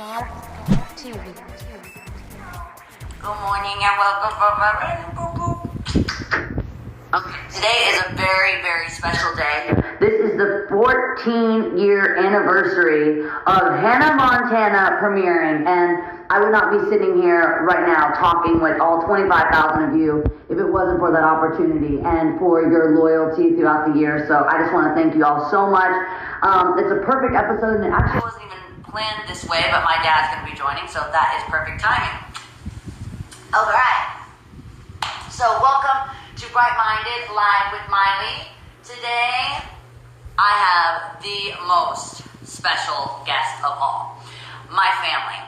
Star TV. Good morning and welcome. Today is a very, very special day. This is the 14-year anniversary of Hannah Montana premiering, and I would not be sitting here right now talking with all 25,000 of you if it wasn't for that opportunity and for your loyalty throughout the year. So I just want to thank you all so much. It's a perfect episode, and it actually wasn't even planned this way, but my dad's going to be joining, so that is perfect timing. All right. So welcome to Bright Minded Live with Miley. Today, I have the most special guest of all, my family.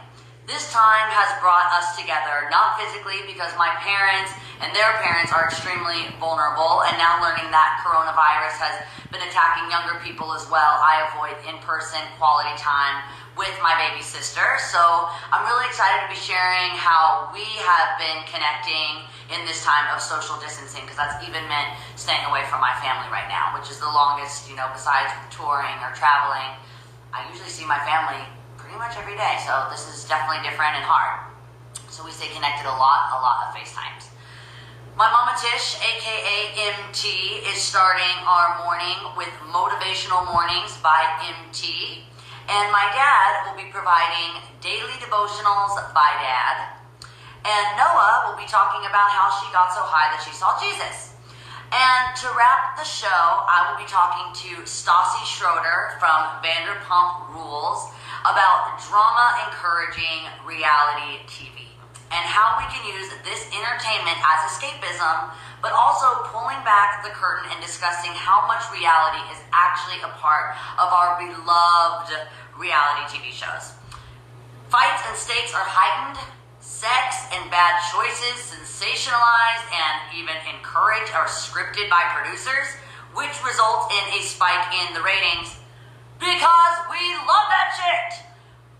This time has brought us together, not physically, because my parents and their parents are extremely vulnerable, and now learning that coronavirus has been attacking younger people as well, I avoid in-person quality time with my baby sister. So I'm really excited to be sharing how we have been connecting in this time of social distancing, because that's even meant staying away from my family right now, which is the longest, besides touring or traveling. I usually see my family pretty much every day, so this is definitely different and hard. So we stay connected a lot of FaceTimes. My mama Tish, aka MT, is starting our morning with Motivational Mornings by MT. And my dad will be providing daily devotionals by Dad. And Noah will be talking about how she got so high that she saw Jesus. And to wrap the show, I will be talking to Stassi Schroeder from Vanderpump Rules about drama-encouraging reality TV and how we can use this entertainment as escapism, but also pulling back the curtain and discussing how much reality is actually a part of our beloved reality TV shows. Fights and stakes are heightened, sex and bad choices sensationalized and even encouraged or scripted by producers, which results in a spike in the ratings because we love that shit.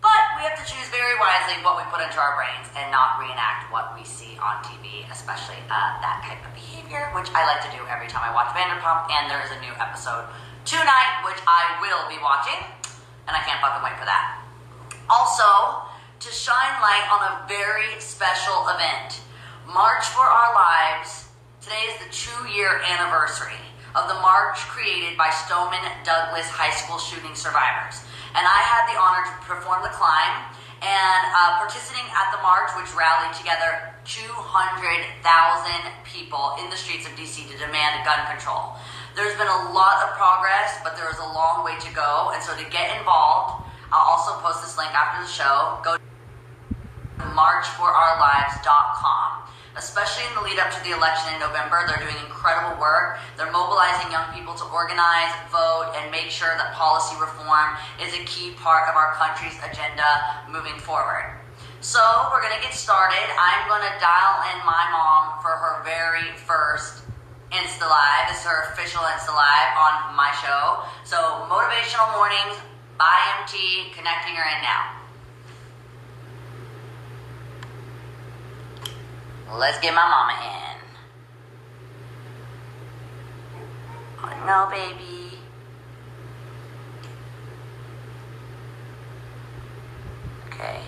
But we have to choose very wisely what we put into our brains and not reenact what we see on TV, especially that type of behavior, which I like to do every time I watch Vanderpump, and there is a new episode tonight, which I will be watching, and I can't fucking wait for that. Also, to shine light on a very special event, March for Our Lives. Today is the 2-year anniversary of the march created by Stoneman Douglas High School shooting survivors. And I had the honor to perform the climb and participating at the march, which rallied together 200,000 people in the streets of DC to demand gun control. There's been a lot of progress, but there is a long way to go. And so to get involved, I'll also post this link after the show. Go to marchforourlives.com. Especially in the lead up to the election in November, they're doing incredible work. They're mobilizing young people to organize, vote, and make sure that policy reform is a key part of our country's agenda moving forward. So we're going to get started. I'm going to dial in my mom for her very first Insta Live. This is her official Insta Live on my show. So Motivational Mornings by MT, connecting her in now. Let's get my mama in. Oh no, baby. Okay,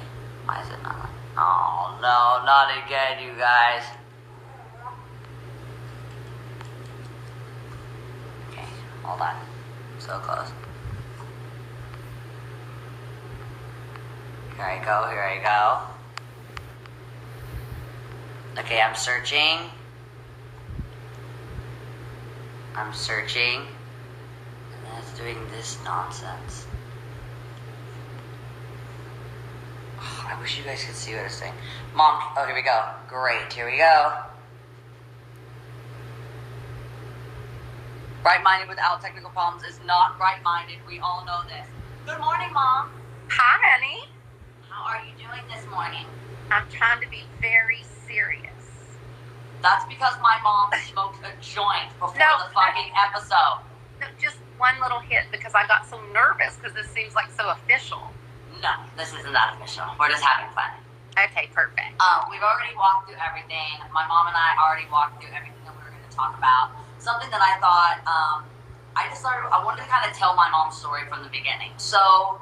why is it not? Oh no, not again, you guys. Okay, hold on. So close. Here I go. Okay, I'm searching. And it's doing this nonsense. Oh, I wish you guys could see what it's saying. Mom, oh, here we go. Great, here we go. Bright-minded without technical problems is not bright-minded. We all know this. Good morning, Mom. Hi, honey. How are you doing this morning? I'm trying to be very serious. That's because my mom smoked a joint before the fucking episode. No, just one little hit because I got so nervous because this seems like so official. No, this isn't that official. We're just having fun. Okay, perfect. We've already walked through everything. My mom and I already walked through everything that we were going to talk about. Something that I thought, I wanted to kind of tell my mom's story from the beginning. So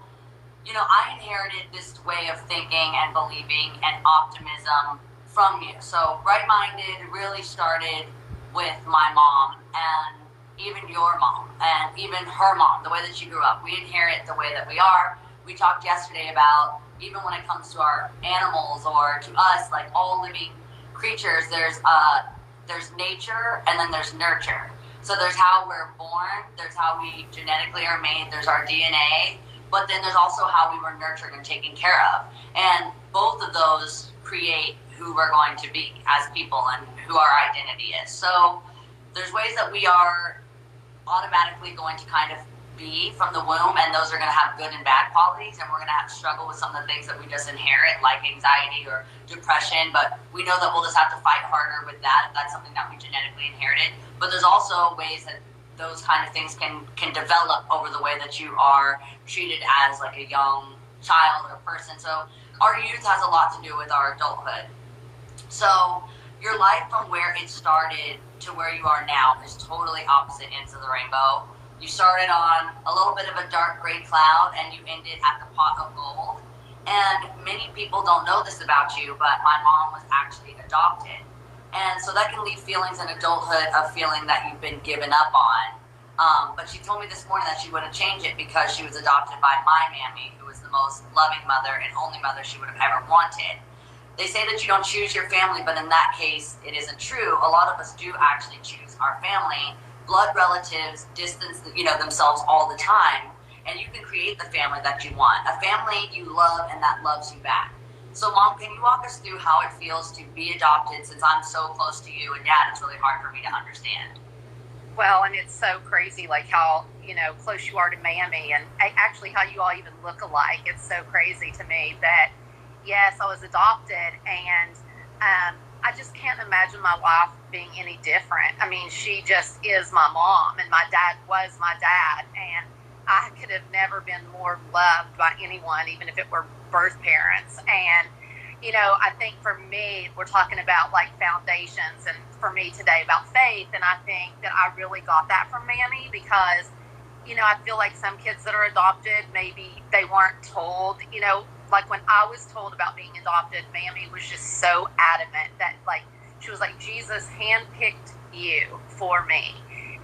I inherited this way of thinking and believing and optimism from you. So Bright-Minded really started with my mom and even your mom and even her mom, the way that she grew up. We inherit the way that we are. We talked yesterday about even when it comes to our animals or to us, like all living creatures, there's nature and then there's nurture. So there's how we're born, there's how we genetically are made, there's our DNA, but then there's also how we were nurtured and taken care of. And both of those create who we're going to be as people and who our identity is. So there's ways that we are automatically going to kind of be from the womb, and those are going to have good and bad qualities, and we're going to have to struggle with some of the things that we just inherit, like anxiety or depression, but we know that we'll just have to fight harder with that if that's something that we genetically inherited. But there's also ways that those kind of things can develop over the way that you are treated as like a young child or person. So our youth has a lot to do with our adulthood. So your life from where it started to where you are now is totally opposite ends of the rainbow. You started on a little bit of a dark gray cloud and you ended at the pot of gold. And many people don't know this about you, but my mom was actually adopted. And so that can leave feelings in adulthood of feeling that you've been given up on. But she told me this morning that she wouldn't change it because she was adopted by my mammy, who was the most loving mother and only mother she would have ever wanted. They say that you don't choose your family, but in that case, it isn't true. A lot of us do actually choose our family. Blood relatives distance themselves all the time, and you can create the family that you want, a family you love and that loves you back. So Mom, can you walk us through how it feels to be adopted, since I'm so close to you, and Dad, it's really hard for me to understand. Well, and it's so crazy, like how, close you are to Mammy, and actually how you all even look alike. It's so crazy to me that, yes, I was adopted, and I just can't imagine my life being any different. I mean, she just is my mom, and my dad was my dad, and I could have never been more loved by anyone, even if it were birth parents. And, I think for me, we're talking about like foundations, and for me today about faith, and I think that I really got that from Mammy because, I feel like some kids that are adopted, maybe they weren't told, like when I was told about being adopted, Mammy was just so adamant that she was like, Jesus handpicked you for me.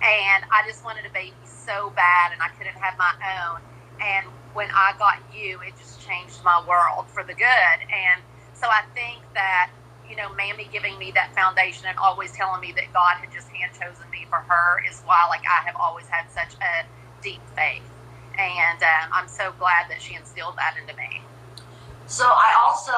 And I just wanted a baby so bad, and I couldn't have my own. And when I got you, it just changed my world for the good. And so I think that, Mammy giving me that foundation and always telling me that God had just hand chosen me for her is why I have always had such a deep faith. And I'm so glad that she instilled that into me. So I also,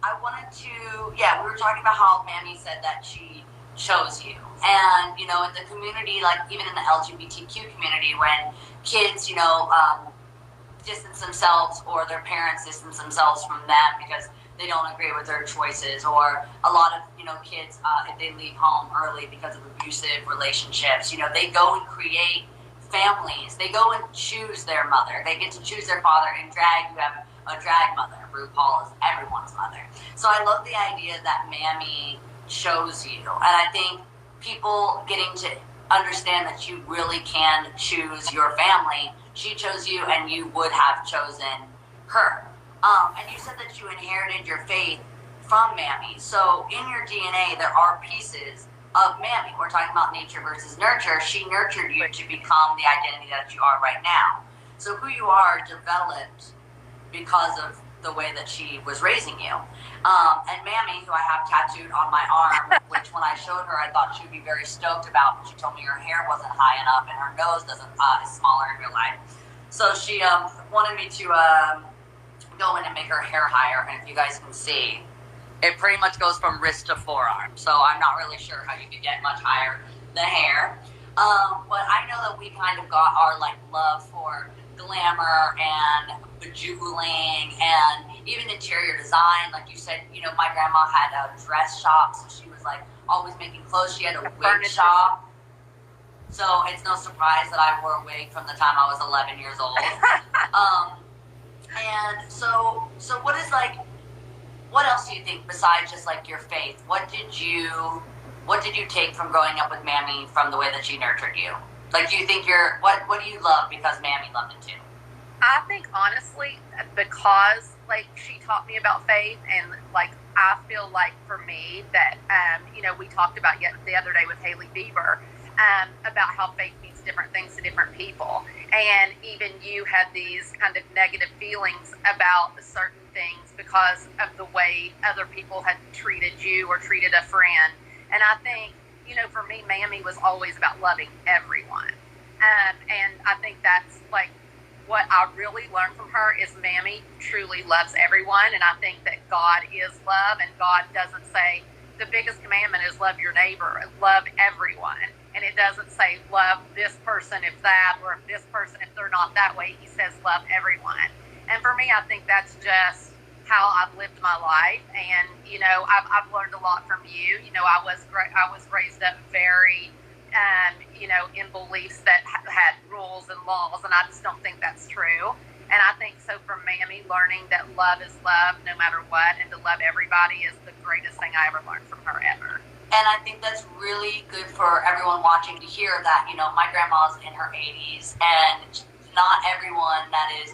I wanted to, we were talking about how Mammy said that she chose you. And, in the community, like even in the LGBTQ community, when kids, distance themselves or their parents distance themselves from them because they don't agree with their choices, or a lot of, kids, if they leave home early because of abusive relationships, they go and create families. They go and choose their mother. They get to choose their father. In drag, you have a drag mother. RuPaul is everyone's mother. So I love the idea that Mammy chose you. And I think people getting to understand that you really can choose your family. She chose you, and you would have chosen her. And you said that you inherited your faith from Mammy. So in your DNA, there are pieces of Mammy. We're talking about nature versus nurture. She nurtured you to become the identity that you are right now. So who you are developed because of the way that she was raising you. And Mammy, who I have tattooed on my arm, which when I showed her, I thought she would be very stoked about, but she told me her hair wasn't high enough and her nose is smaller in real life. So she wanted me to go in and make her hair higher, and if you guys can see, it pretty much goes from wrist to forearm. So I'm not really sure how you could get much higher the hair. But I know that we kind of got our love for glamour and bejeweling and even interior design. Like you said, my grandma had a dress shop, so she was always making clothes. She had a wig shop. So it's no surprise that I wore a wig from the time I was 11 years old. And so what is what else do you think besides just your faith? What did you take from growing up with Mammy from the way that she nurtured you? Do you think what do you love because Mammy loved it too? I think honestly, because like she taught me about faith, and like I feel like for me that we talked about yet the other day with Haley Bieber about how faith means different things to different people, and even you had these kind of negative feelings about certain things because of the way other people had treated you or treated a friend, and I think for me, Mammy was always about loving everyone, and I think that's like what I really learned from her is Mammy truly loves everyone, and I think that God is love, and God doesn't say the biggest commandment is love your neighbor, love everyone, and it doesn't say love this person if that, or if this person if they're not that way. He says love everyone, and for me, I think that's just how I've lived my life, and I've learned a lot from you. I was raised up very in beliefs that had rules and laws, and I just don't think that's true. And I think so for Mammy, learning that love is love no matter what, and to love everybody is the greatest thing I ever learned from her ever. And I think that's really good for everyone watching to hear that, my grandma's in her 80s, and not everyone that is,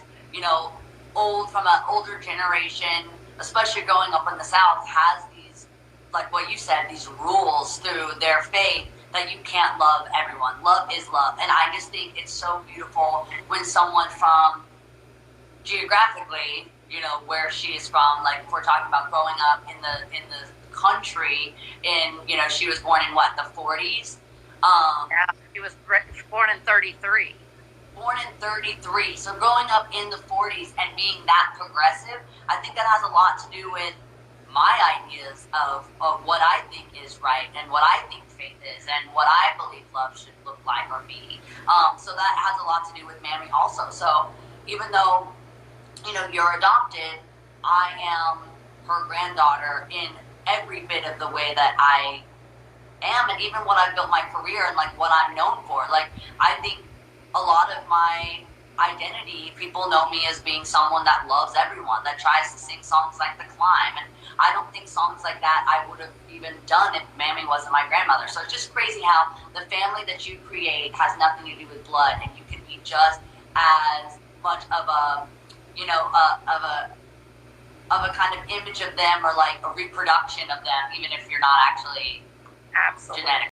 old from an older generation, especially growing up in the South, has these, like what you said, these rules through their faith that you can't love everyone. Love is love. And I just think it's so beautiful when someone from geographically, where she is from, like if we're talking about growing up in the country, she was born in what, the 40s? Yeah, she was born in 33. Born in 33. So growing up in the 40s and being that progressive, I think that has a lot to do with my ideas of what I think is right and what I think faith is and what I believe love should look like or be. So that has a lot to do with Mammy also. So even though, you're adopted, I am her granddaughter in every bit of the way that I am, and even what I've built my career and like what I'm known for. Like I think a lot of my identity, people know me as being someone that loves everyone, that tries to sing songs like The Climb, and I don't think songs like that I would have even done if Mammy wasn't my grandmother. So it's just crazy how the family that you create has nothing to do with blood, and you can be just as much of a of a kind of image of them, or like a reproduction of them, even if you're not actually Absolutely. genetic.